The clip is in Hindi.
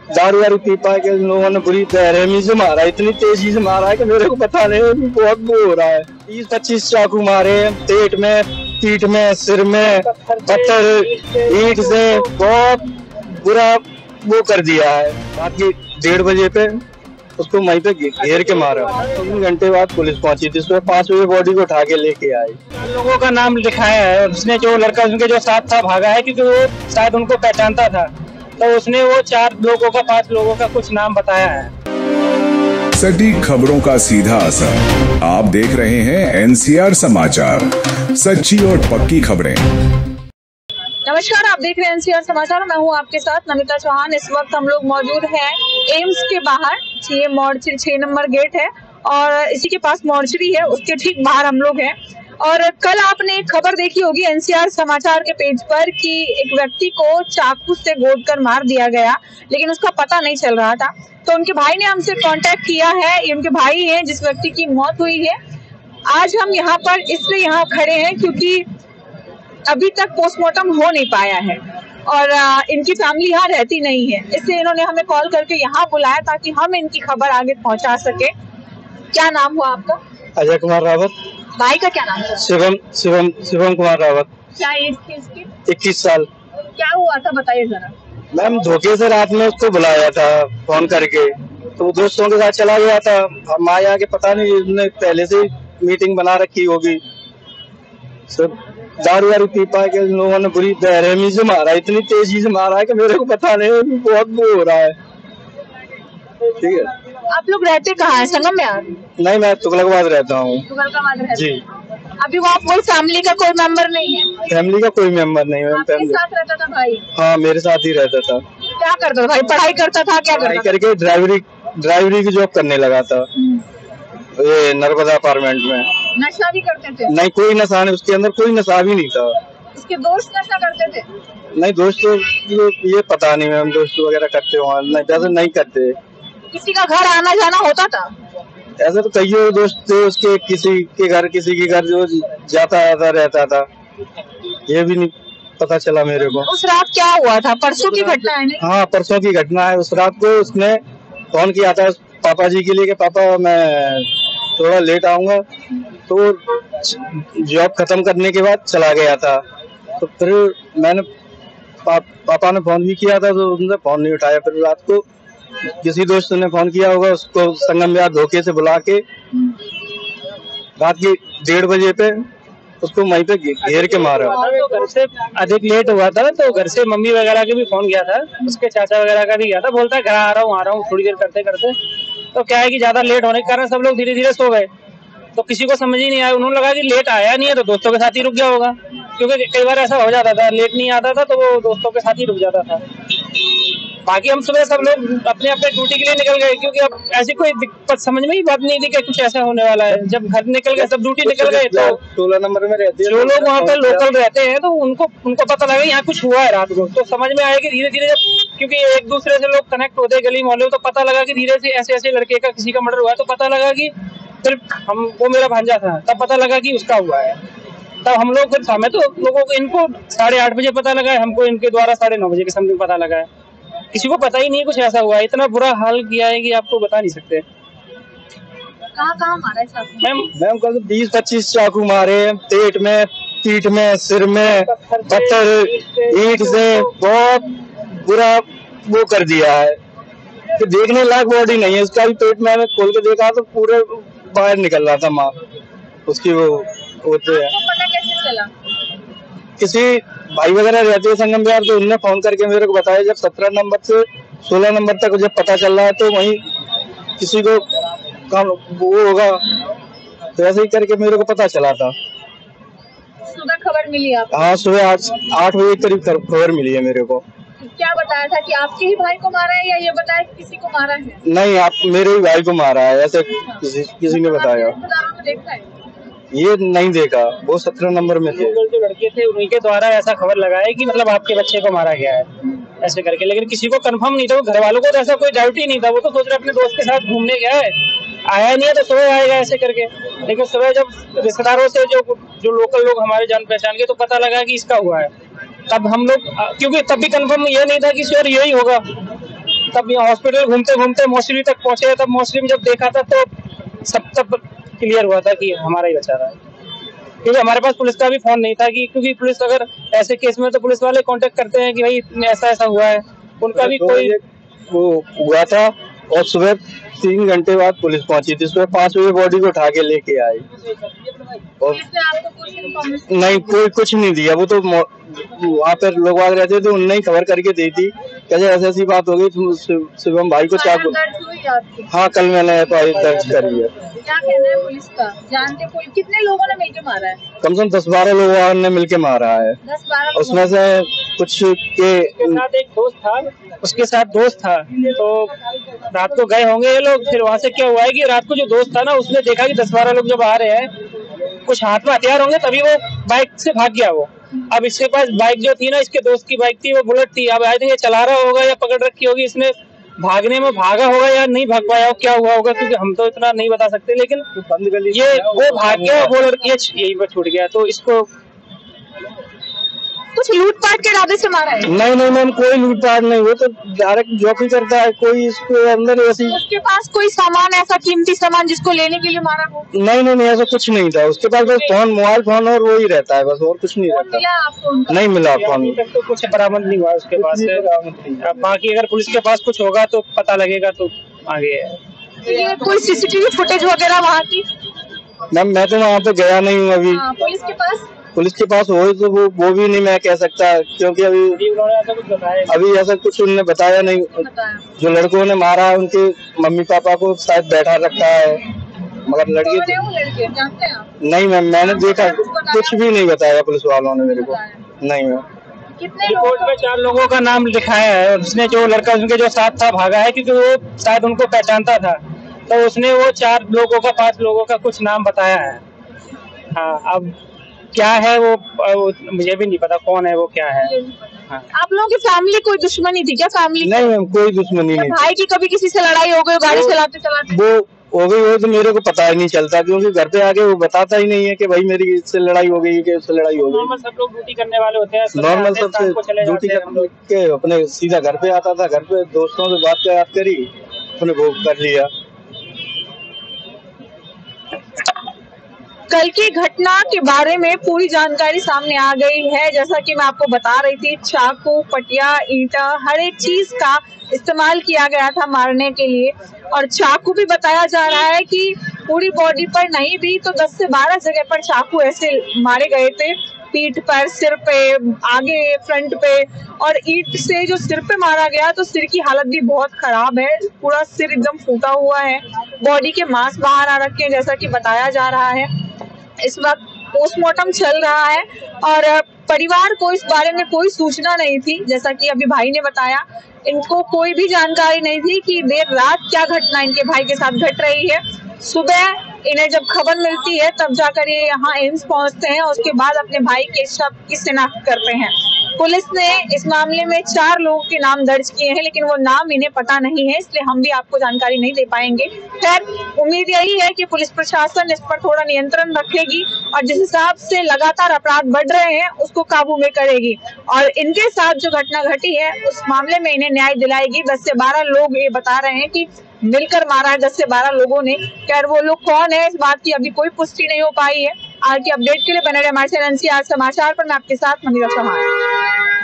दारू वारू पी पा के लोगों ने बुरी बेरहमी से मारा, इतनी तेजी से मारा है कि मेरे को पता नहीं, बहुत वो हो रहा है। 20-25 चाकू मारे, पेट में, पीठ में, सिर में, पत्थर ईंट से बहुत बुरा वो कर दिया है। रात की 1:30 बजे पे उसको वहीं पे घेर के मारा। 3 घंटे बाद पुलिस पहुंची थी, सुबह 5 बजे बॉडी को उठा के लेके आई। लोगों का नाम लिखाया है और उसने जो लड़का उनके जो साथ था भागा है, क्योंकि वो शायद उनको पहचानता था, तो उसने वो 4 लोगों का 5 लोगों का कुछ नाम बताया है। सटीक खबरों का सीधा असर। आप देख रहे हैं NCR समाचार, सच्ची और पक्की खबरें। नमस्कार, आप देख रहे हैं NCR समाचार। मैं हूं आपके साथ नमिता चौहान। इस वक्त हम लोग मौजूद हैं एम्स के बाहर। ये मोर्चरी 6 नंबर गेट है और इसी के पास मोर्चरी है, उसके ठीक बाहर हम लोग हैं। और कल आपने एक खबर देखी होगी NCR समाचार के पेज पर कि एक व्यक्ति को चाकू से गोद कर मार दिया गया, लेकिन उसका पता नहीं चल रहा था। तो उनके भाई ने हमसे कांटेक्ट किया है। ये उनके भाई हैं जिस व्यक्ति की मौत हुई है। आज हम यहाँ पर इसलिए यहाँ खड़े हैं क्योंकि अभी तक पोस्टमार्टम हो नहीं पाया है और इनकी फैमिली यहाँ रहती नहीं है, इसलिए इन्होंने हमें कॉल करके यहाँ बुलाया ताकि हम इनकी खबर आगे पहुँचा सके। क्या नाम हुआ आपका? अजय कुमार रावत। भाई का क्या नाम है? शिवम कुमार रावत। क्या एज थी उसकी? 21 साल। क्या हुआ था बताइए जरा। मैम धोखे से रात में उसको बुलाया था फोन करके, तो वो दोस्तों के साथ चला गया था। हम आए आके पता नहीं उसने पहले से मीटिंग बना रखी होगी। सब दारू वारू पी पा के लोगों ने बुरी बेरहमी से मारा, इतनी तेजी से मारा है कि मेरे को पता नहीं, बहुत वो हो रहा है। ठीक है। आप लोग रहते कहाँ हैं? संगम में? नहीं, मैं तुगलकाबाद रहता हूँ। तुगलकाबाद रहते जी। अभी वहाँ कोई फैमिली का कोई मेंबर नहीं है? फैमिली का कोई मेंबर नहीं है। आपके साथ रहता था भाई? हाँ, मेरे साथ ही रहता था। क्या करता था भाई? पढ़ाई करता था? क्या करता था? करके ड्राइवरी की जॉब करने लगा था ये नर्मदा अपार्टमेंट में। नशा भी करते थे? नहीं, कोई नशा नहीं, उसके अंदर कोई नशा भी नहीं था। उसके दोस्त नशा करते थे? नहीं, दोस्त ये पता नहीं मैम, दोस्त वगैरह करते हो नहीं, वैसे नहीं करते। किसी का घर आना जाना होता था? ऐसे तो कई दोस्त थे उसके, किसी के घर जो जाता आता रहता था, ये भी नहीं पता चला मेरे को। उस रात क्या हुआ था? परसों की घटना है? नहीं, हाँ, परसों की घटना है। उस रात को उसने फोन किया था पापा जी के लिए कि पापा मैं थोड़ा लेट आऊंगा, तो जॉब खत्म करने के बाद चला गया था। तो फिर मैंने पापा ने फोन भी किया था, तो उसने फोन नहीं उठाया। फिर रात को किसी दोस्त ने फोन किया होगा, उसको संगम में धोखे से बुला के रात की 1:30 बजे पे उसको वहीं पे घेर के मारा। घर से अधिक लेट हुआ था, तो घर से मम्मी वगैरह के भी फोन किया था, उसके चाचा वगैरह का भी किया था। बोलता है घर आ रहा हूँ थोड़ी देर करते करते। तो क्या है कि ज्यादा लेट होने के कारण सब लोग धीरे धीरे सो गए, तो किसी को समझ ही नहीं आया। उन्होंने लगा कि लेट आया नहीं है तो दोस्तों के साथ ही रुक गया होगा, क्योंकि कई बार ऐसा हो जाता था, लेट नहीं आता था तो वो दोस्तों के साथ ही रुक जाता था। बाकी हम सुबह सब लोग अपने अपने ड्यूटी के लिए निकल गए, क्योंकि अब ऐसी कोई दिक्कत समझ में ही बात नहीं थी कि कुछ ऐसा होने वाला है। जब घर निकल गए, सब ड्यूटी निकल गए, तो 16 नंबर में रहते हैं जो लोग वहाँ पे लोकल रहते हैं, तो उनको पता लगा यहाँ कुछ हुआ है रात को। तो समझ में आया कि धीरे धीरे जब, क्योंकि एक दूसरे से लोग कनेक्ट होते गली मोहल्ले, तो पता लगा कि धीरे से ऐसे लड़के का किसी का मर्डर हुआ है। तो पता लगा कि फिर वो मेरा भांजा था, तब पता लगा कि उसका हुआ है। तब हम लोग फिर हमें तो लोगों को इनको 8:30 बजे पता लगा है, हमको इनके द्वारा 9:30 बजे के समथिंग पता लगा है। किसी को पता ही नहीं कुछ ऐसा हुआ है। इतना बुरा हाल किया है कि आपको बता नहीं सकते। कहाँ मारा है मैम? कल 20-25 चाकू मारे, पेट में, पीठ में, सिर में, पत्थर ईंट से बहुत बुरा वो कर दिया है कि देखने लायक बॉडी नहीं है उसका भी। पेट में खोल के देखा तो पूरे बाहर निकल रहा था माँ उसकी। वो होते हैं, पता कैसे चला? किसी भाई वगैरह रहते हैं संगम बिहार, तो उनने फोन करके मेरे को बताया। जब 17 नंबर से 16 नंबर तक जब पता चल रहा है, तो वहीं किसी को काम वो होगा, तो ऐसे ही करके मेरे को पता चला था। सुबह खबर मिली आपको? हाँ, सुबह 8 बजे करीब खबर मिली है मेरे को। क्या बताया था कि आपके ही भाई को मारा है या ये बताया कि किसी को मारा है? नहीं, आप मेरे ही भाई को मारा है, ऐसे किसी ने बताया। देखा है? ये नहीं देखा, वो 17 नंबर में थे। जो लड़के थे उनके द्वारा ऐसा खबर लगाया कि मतलब आपके बच्चे को मारा गया है ऐसे करके, लेकिन किसी को कंफर्म नहीं था। घर वालों को तो ऐसा कोई डाउट ही नहीं था, वो तो सोच रहे अपने दोस्त के साथ घूमने गया है, आया नहीं है तो सुबह आएगा ऐसे करके। लेकिन सुबह जब रिश्तेदारों से जो लोकल लोग हमारे जान पहचान के, तो पता लगा कि इसका हुआ है। तब हम लोग, क्योंकि तब भी कंफर्म ये नहीं था कि श्योर यही होगा, तब यहाँ हॉस्पिटल घूमते घूमते मोर्चरी तक पहुंचे, तब मोर्चरी में जब देखा था तो सब तब क्लियर हुआ था कि हमारा ही बचा रहा है, क्योंकि हमारे पास पुलिस का भी फोन नहीं था कि, क्योंकि पुलिस अगर ऐसे केस में तो पुलिस वाले कांटेक्ट करते हैं कि भाई ऐसा ऐसा हुआ है, उनका भी कोई वो हुआ था। और सुबह 3 घंटे बाद पुलिस पहुंची थी, सुबह 5 बजे बॉडी को उठा के लेके आई और नहीं कोई कुछ नहीं दिया। वो तो वहाँ पर लोग आ रहते थे, उनने ही खबर करके दी थी, कैसे ऐसी बात हो गई। शिवम भाई को चाकू, हाँ कल मैंने FIR दर्ज करी है। क्या कहना है पुलिस का? जानते कोई कितने लोगों ने मिलकर मारा है? कम से कम 10-12 लोगों ने मिलके मारा है। 10-12 उसमें से कुछ के साथ एक दोस्त था, उसके साथ दोस्त था, तो रात को गए होंगे ये लोग। फिर वहाँ से क्या हुआ है कि रात को जो दोस्त था ना, उसने देखा कि 10-12 लोग जब आ रहे हैं, कुछ हाथ में हथियार होंगे, तभी वो बाइक से भाग गया वो। अब इसके पास बाइक जो थी ना, इसके दोस्त की बाइक थी, वो बुलेट थी। अब आई थिंक ये चला रहा होगा या पकड़ रखी होगी इसने, भागने में भागा होगा या नहीं भाग पाया, क्या हुआ होगा, क्योंकि हम तो इतना नहीं बता सकते। लेकिन ये वो भाग गया, वो लड़की यही पर छूट गया। तो इसको कुछ लूटपाट के इरादे से मारा है? नहीं नहीं मैम, कोई लूटपाट नहीं, वो तो डायरेक्ट जॉब ही करता है। कोई इसके अंदर ऐसी, उसके पास कोई सामान, ऐसा कीमती सामान जिसको लेने के लिए मारा हो? नहीं ऐसा कुछ नहीं था उसके पास। बस फोन, मोबाइल फोन और वो ही रहता है बस, और कुछ नहीं रहता। मिला आपको? नहीं मिला फोन, तो कुछ बरामद नहीं हुआ उसके पास से। अब बाकी अगर पुलिस के पास कुछ होगा तो पता लगेगा, तो आगे है। ये कोई CCTV फुटेज वगैरह वहाँ की? मैम मैं तो वहाँ पे गया नहीं हूँ अभी। पुलिस के पास हो तो वो भी नहीं मैं कह सकता, क्योंकि अभी ऐसा कुछ उन्होंने बताया नहीं। जो लड़कों ने मारा उनके मम्मी पापा को शायद बैठा रखा है, मगर लड़के जानते हैं आप? नहीं मैम, मैंने देखा, कुछ भी नहीं बताया पुलिस वालों ने मेरे को। नहीं मैम, कितने रिपोर्ट में 4 लोगों का नाम लिखाया है, और उसने जो लड़का उनके जो साथ था भागा है, क्योंकि वो शायद उनको पहचानता था, तो उसने वो 4 लोगों का 5 लोगों का कुछ नाम बताया है। हाँ, अब क्या है वो मुझे भी नहीं पता कौन है वो, क्या है। हाँ। आप लोगों की फैमिली कोई दुश्मनी थी क्या? फैमिली नहीं मैम, कोई दुश्मनी नहीं। भाई की कभी किसी से लड़ाई हो गई गाड़ी चलाते चलाते? वो हो गई हो तो मेरे को पता ही नहीं चलता, क्योंकि घर पे आके वो बताता ही नहीं है कि भाई मेरी इससे लड़ाई हो गई, कि उससे लड़ाई हो गई। नॉर्मल सब लोग ड्यूटी करने वाले होते हैं, नॉर्मल सबसे ड्यूटी करके अपने सीधा घर पे आता था। घर पे दोस्तों से बात करी, अपने भोग कर लिया। कल की घटना के बारे में पूरी जानकारी सामने आ गई है। जैसा कि मैं आपको बता रही थी, चाकू, पटिया, ईंटा, हर एक चीज का इस्तेमाल किया गया था मारने के लिए। और चाकू भी बताया जा रहा है कि पूरी बॉडी पर नहीं भी तो 10 से 12 जगह पर चाकू ऐसे मारे गए थे, पीठ पर, सिर पे, आगे फ्रंट पे। और ईंट से जो सिर पे मारा गया तो सिर की हालत भी बहुत खराब है, पूरा सिर एकदम फूटा हुआ है, बॉडी के मांस बाहर आ रखे हैं जैसा कि बताया जा रहा है। इस वक्त पोस्टमार्टम चल रहा है और परिवार को इस बारे में कोई सूचना नहीं थी। जैसा कि अभी भाई ने बताया, इनको कोई भी जानकारी नहीं थी कि देर रात क्या घटना इनके भाई के साथ घट रही है। सुबह इन्हें जब खबर मिलती है तब जाकर ये यहाँ एम्स पहुंचते हैं, उसके बाद अपने भाई के शव की शिनाख्त करते हैं। पुलिस ने इस मामले में 4 लोगों के नाम दर्ज किए हैं, लेकिन वो नाम इन्हें पता नहीं है, इसलिए हम भी आपको जानकारी नहीं दे पाएंगे। खैर, उम्मीद यही है कि पुलिस प्रशासन इस पर थोड़ा नियंत्रण रखेगी और जिस हिसाब से लगातार अपराध बढ़ रहे हैं उसको काबू में करेगी और इनके साथ जो घटना घटी है उस मामले में इन्हें न्याय दिलाएगी। 10 से 12 लोग ये बता रहे हैं कि मिलकर मारा है 10 से 12 लोगों ने। खैर, वो लोग कौन है इस बात की अभी कोई पुष्टि नहीं हो पाई है। आगे अपडेट के लिए बने रहे हमारे चैनल NCR समाचार पर। मैं आपके साथ नमिता चौहान।